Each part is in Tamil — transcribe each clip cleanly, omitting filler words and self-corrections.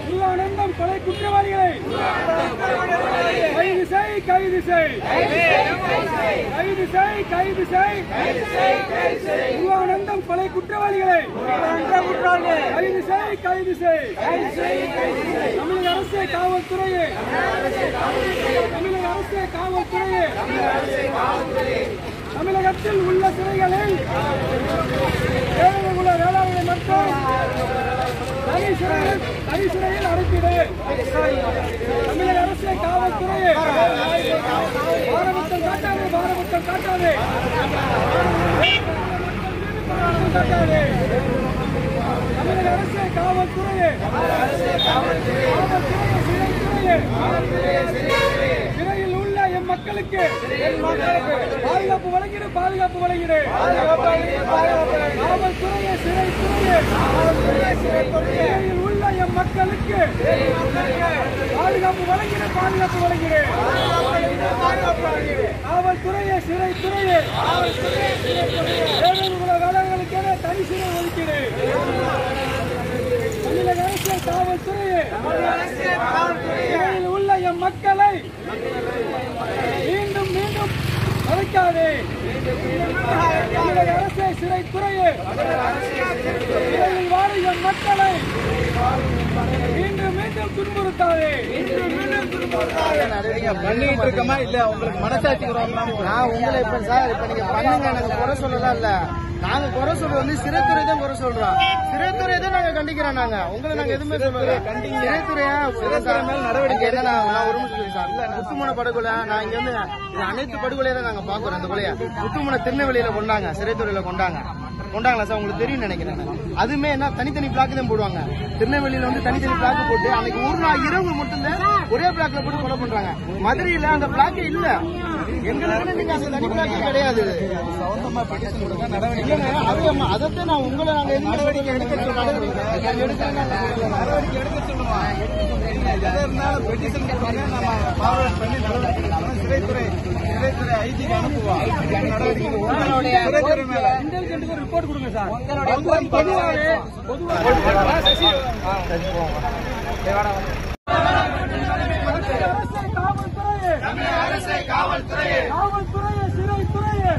முருகானந்தம் கொலை குற்றவாளிகளை கைது செய். முருகானந்தம் கொலை குற்றவாளிகளை கைது செய். தமிழக அரசு காவல்துறையே தமிழகத்தில் உள்ள சிறைகளில் ஏழைகுல வேளாண்மை மற்றும் தனி சிறையில் அடைத்திடு. தமிழக அரசு காவல்துறையே பாரபட்சம் காட்டாதே. தமிழக அரசு காவல்துறையே சிறையில் உள்ள எம் மக்களுக்கு பாதுகாப்பு வழங்கிடு. காவல்துறையே சிறையில் உள்ள எம் மக்களுக்கு பாதுகாப்பு வழங்கிடு. காவல்துறையே சிறைத்துறையே வேளாண்களுக்கென தனி சிறை ஒதுக்கீடு. தமிழக அரசு காவல்துறையே சிறையில் உள்ள எம் மக்களை மீண்டும் மறைக்காதே. தமிழக அரசு சிறைத்துறையே சிறையில் வாழும் எம் மக்களை மீண்டும் துன்புறுத்தாதே. பண்ணிட்டு இருக்கமா இல்ல உங்களுக்கு மனசாட்சி நான் உங்களை இப்ப சார் இப்ப நீங்க பண்ணுங்க எனக்கு குறை சொல்லலாம் இல்ல. நாங்க குறை சொல்றது வந்து சிறைத்துறை தான் குறை சொல்றோம். சிறைத்துறை தான் நாங்க கண்டிக்கிறோம். நாங்க உங்களை நாங்க எதுவுமே சொல்றது சிறைத்துறை மேல நடவடிக்கை என்ன நான் ஒரு நிமிஷம் சார். முத்துமன படுகொலை நான் இங்க வந்து அனைத்து படுகொலையை தான் நாங்க பாக்குறோம். இந்த கொலையை முத்துமன திருநெல்வேலியில கொண்டாங்க, சிறைத்துறையில கொண்டாங்களா சார் உங்களுக்கு தெரியும் நினைக்கிறேன். அதுமே என்ன தனித்தனி பிளாக் தான் போடுவாங்க. திருநெல்வேலியில வந்து தனித்தனி பிளாக் போட்டு அன்னைக்கு ஒரு நாள் இரவு மட்டும்தான் ஒரே பிளாக்ல போட்டு கொலை பண்றாங்க. மதுரையில அந்த பிளாக்கே இல்ல. எங்களுக்கு நீங்க அந்த தனி பிளாக்கே கிடையாது. அதைத்தான் நான் உங்களை நாங்க நடவடிக்கை எடுக்க சொல்லுவோம். சிறைத்துறை ஐஜிக்கு அனுப்புவோம். ரிப்போர்ட் கொடுங்க சார். காவல்துறையே சிறைத்துறையே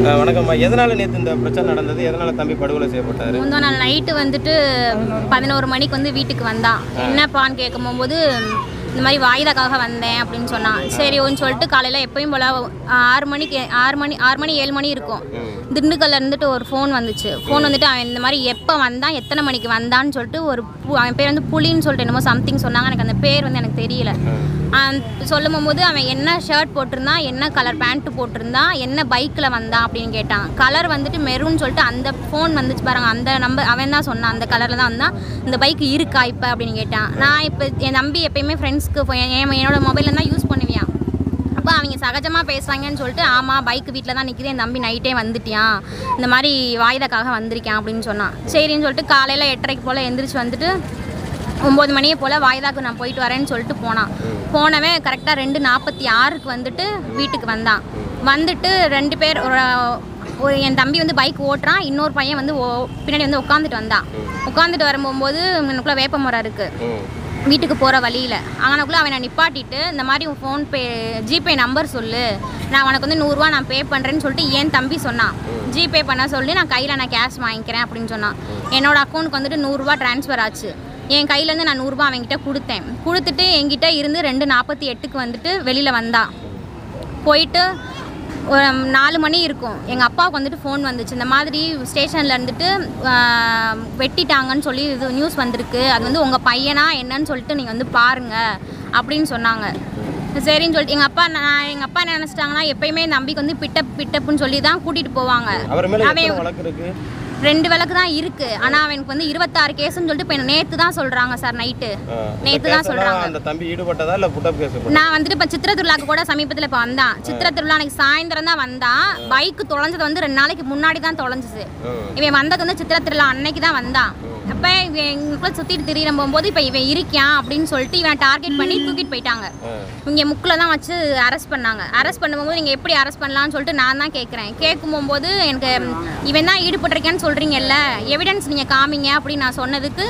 வணக்கம்மா. எதனால நேற்று இந்த பிரச்சனை நடந்தது? எதனால தம்பி படுகொலை செய்யப்பட்டாரு? முந்தா நாள் நைட்டு வந்துட்டு 11 மணிக்கு வந்து வீட்டுக்கு வந்தான். என்னப்பான்னு கேட்கும் போது இந்த மாதிரி வாய்தாக்காக வந்தேன் அப்படின்னு சொன்னான். சரி ஒன்று சொல்லிட்டு காலையில் எப்பயும் போல் 6 மணி 7 மணி இருக்கும். திண்டுக்கல்ல இருந்துட்டு ஒரு ஃபோன் வந்துச்சு. ஃபோன் வந்துட்டு அவன் இந்த மாதிரி எப்போ வந்தான், எத்தனை மணிக்கு வந்தான்னு சொல்லிட்டு அவன் பேர் வந்து புலின்னு சொல்லிட்டு என்னமோ சம்திங் சொன்னாங்க. எனக்கு அந்த பேர் வந்து எனக்கு தெரியல. சொல்லும் போது அவன் என்ன ஷர்ட் போட்டிருந்தான், என்ன கலர் பேண்ட்டு போட்டிருந்தான், என்ன பைக்கில் வந்தான் அப்படின்னு கேட்டான். கலர் வந்துட்டு மெரூன்னு சொல்லிட்டு அந்த ஃபோன் வந்துச்சு பாருங்க, அந்த நம்பர் அவன் தான் சொன்னான். அந்த கலரில் தான் வந்தான். இந்த பைக் இருக்கா இப்போ அப்படின்னு கேட்டான். நான் இப்போ என் தம்பி எப்பயுமே ஃப்ரெண்ட்ஸ்க்கு என்னோட மொபைலில் தான் யூஸ் பண்ணுவியான். அப்போ அவங்க சகஜமாக பேசுகிறாங்கன்னு சொல்லிட்டு ஆமாம் பைக் வீட்டில் தான் நிற்கிது, என் தம்பி நைட்டே வந்துட்டியான், இந்த மாதிரி வாய்தாக்காக வந்திருக்கான் அப்படின்னு சொன்னான். சரின்னு சொல்லிட்டு காலையில் 8:30 போல் எந்திரிச்சு வந்துட்டு 9 மணியை போல் வாய்தாக்கு நான் போயிட்டு வரேன்னு சொல்லிட்டு போனவன் கரெக்டாக 2:46 வந்துட்டு வீட்டுக்கு வந்தான். வந்துட்டு 2 பேர் ஒரு என் தம்பி வந்து பைக் ஓட்டுறான், இன்னொரு பையன் வந்து பின்னாடி வந்து உட்காந்துட்டு வரும்போது எனக்குள்ளே வேப்ப மரம் இருக்குது வீட்டுக்கு போகிற வழியில். அங்கனக்குள்ளே அவனை நிப்பாட்டிட்டு இந்த மாதிரி ஃபோன்பே ஜிபே நம்பர் சொல்லு, நான் உனக்கு வந்து 100 ரூபா நான் பே பண்ணுறேன்னு சொல்லிட்டு என் தம்பி சொன்னான். ஜிபே பண்ண சொல்லி நான் கையில் கேஷ் வாங்கிக்கிறேன் அப்படின்னு சொன்னான். என்னோடய அக்கௌண்ட்டுக்கு வந்துட்டு 100 ரூபா ட்ரான்ஸ்ஃபர் ஆச்சு. என் கையிலேருந்து நான் 100 ரூபா அவங்ககிட்ட கொடுத்துட்டு என்கிட்ட இருந்து 2:48 வந்துட்டு வெளியில் வந்தான். போயிட்டு ஒரு 4 மணி இருக்கும். எங்கள் அப்பாவுக்கு வந்துட்டு ஃபோன் வந்துச்சு, இந்த மாதிரி ஸ்டேஷனில் இருந்துட்டு வெட்டிட்டாங்கன்னு சொல்லி இது நியூஸ் வந்திருக்கு, அது வந்து உங்கள் பையனா என்னன்னு சொல்லிட்டு நீங்கள் வந்து பாருங்கள் அப்படின்னு சொன்னாங்க. சரின்னு சொல்லிட்டு எங்கள் அப்பா என்ன நினச்சிட்டாங்கன்னா எப்பயுமே நம்பிக்கை வந்து பிட்டப்புன்னு சொல்லி தான் கூட்டிகிட்டு போவாங்க. அவன் 2 வழக்கு தான் இருக்கு. ஆனா அவனுக்கு வந்து 26 கேஸ்ன்னு சொல்லிட்டு இப்போ நேத்து தான் சொல்றாங்க சார். நேத்து தான் சொல்றாங்க. அந்த தம்பி ஈடுபட்டதா இல்ல புட்டப் கேஸ்? நான் வந்துட்டு இப்ப சித்திர திருவிழாக்கு கூட சமீபத்துல இப்ப வந்தான். சித்திர திருவிழா அன்னைக்கு சாயந்தரம் தான் வந்தான். பைக் தொலைஞ்சது வந்து 2 நாளைக்கு முன்னாடி தான் தொலைஞ்சிச்சு. இவன் வந்தது வந்து சித்திர திருவிழா அன்னைக்கு தான் வந்தான். அப்ப இவங்களுக்குள்ள சுத்திட்டு திரியிற போகும்போது இப்ப இவன் இருக்கான் அப்படின்னு சொல்லிட்டு இவன் டார்கெட் பண்ணி தூக்கிட்டு போயிட்டாங்க. இங்க முக்கில் தான் வச்சு அரெஸ்ட் பண்ணாங்க. அரெஸ்ட் பண்ணும்போது நீங்க எப்படி அரெஸ்ட் பண்ணலாம்னு சொல்லிட்டு நான் தான் கேட்குறேன். கேட்கும் போகும்போது எனக்கு இவன் தான் ஈடுபட்டிருக்கேன்னு சொல்றீங்கல்ல, எவிடன்ஸ் நீங்க காமிங்க அப்படின்னு நான் சொன்னதுக்கு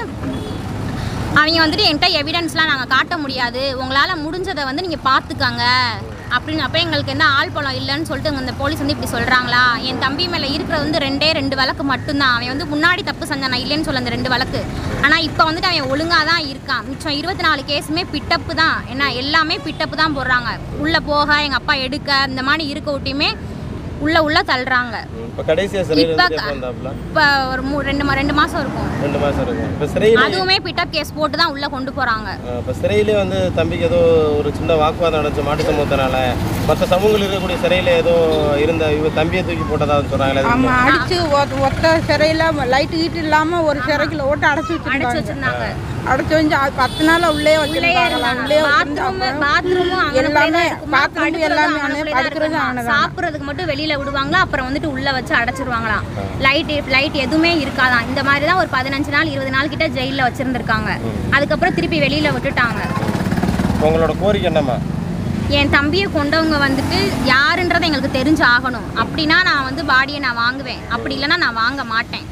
அவங்க வந்துட்டு என்கிட்ட எவிடன்ஸ்லாம் நாங்கள் காட்ட முடியாது, உங்களால் முடிஞ்சதை வந்து நீங்கள் பார்த்துக்காங்க அப்படின்னு. அப்போ எங்களுக்கு என்ன ஆள் பலம் இல்லைன்னு சொல்லிட்டு அந்த போலீஸ் வந்து இப்படி சொல்கிறாங்களா? என் தம்பி மேலே இருக்கிறது வந்து 2 வழக்கு மட்டும்தான். அவன் வந்து முன்னாடி தப்பு செஞ்சான், நான் இல்லைன்னு சொல்ல அந்த 2 வழக்கு. ஆனால் இப்போ வந்துட்டு அவன் ஒழுங்காக தான் இருக்கான். மிச்சம் 24 கேஸுமே பிட்டப்பு தான். ஏன்னா எல்லாமே பிட்டப்பு தான் போடுறாங்க. உள்ளே போக எங்கள் அப்பா எடுக்க இந்த மாதிரி இருக்க விட்டியுமே உள்ள தள்ளுறாங்க. இப்போ கடைசியா சிறையில இப்போ ஒரு 2 மாசம் இருக்கும். 2 மாசம் இருக்கும். இப்போ சிறையில அதுவுமே பிட்டப் கேஸ் போட்டு தான் உள்ள கொண்டு போறாங்க. இப்போ சிறையிலே வந்து தம்பிக்கு ஏதோ ஒரு சின்ன வாக்குவாதம் நடந்துச்சு மாட்டு சமூகத்தினால. மற்ற சமூகங்கள் இருக்கக்கூடிய சிறையில ஏதோ இருந்த இவ தம்பியை தூக்கி போட்டதா சொன்னாங்களே. ஆமா, அடிச்சு ஒத்த சிறையில லைட் கீட்டு இல்லாம ஒரு சிறைக்குள்ள ஓட்டு அடைச்சு வச்சிருந்தாங்க. அடைச்சு வச்சு 10 நாள் உள்ளே சாப்பிட்றதுக்கு மட்டும் வெளியில விடுவாங்களா, அப்புறம் வந்துட்டு உள்ள வச்சு அடைச்சிருவாங்களாம். லைட் எதுவுமே இருக்காதான். இந்த மாதிரி தான் ஒரு 15 நாள் 20 நாள் கிட்ட ஜெயிலில் வச்சிருந்திருக்காங்க. அதுக்கப்புறம் திருப்பி வெளியில விட்டுட்டாங்க. உங்களோட கோரிக்கை என்னம்மா? என் தம்பியை கொண்டவங்க வந்துட்டு யாருன்றதை எங்களுக்கு தெரிஞ்சு ஆகணும். அப்படின்னா நான் வந்து பாடியை நான் வாங்குவேன், அப்படி இல்லைன்னா நான் வாங்க மாட்டேன்.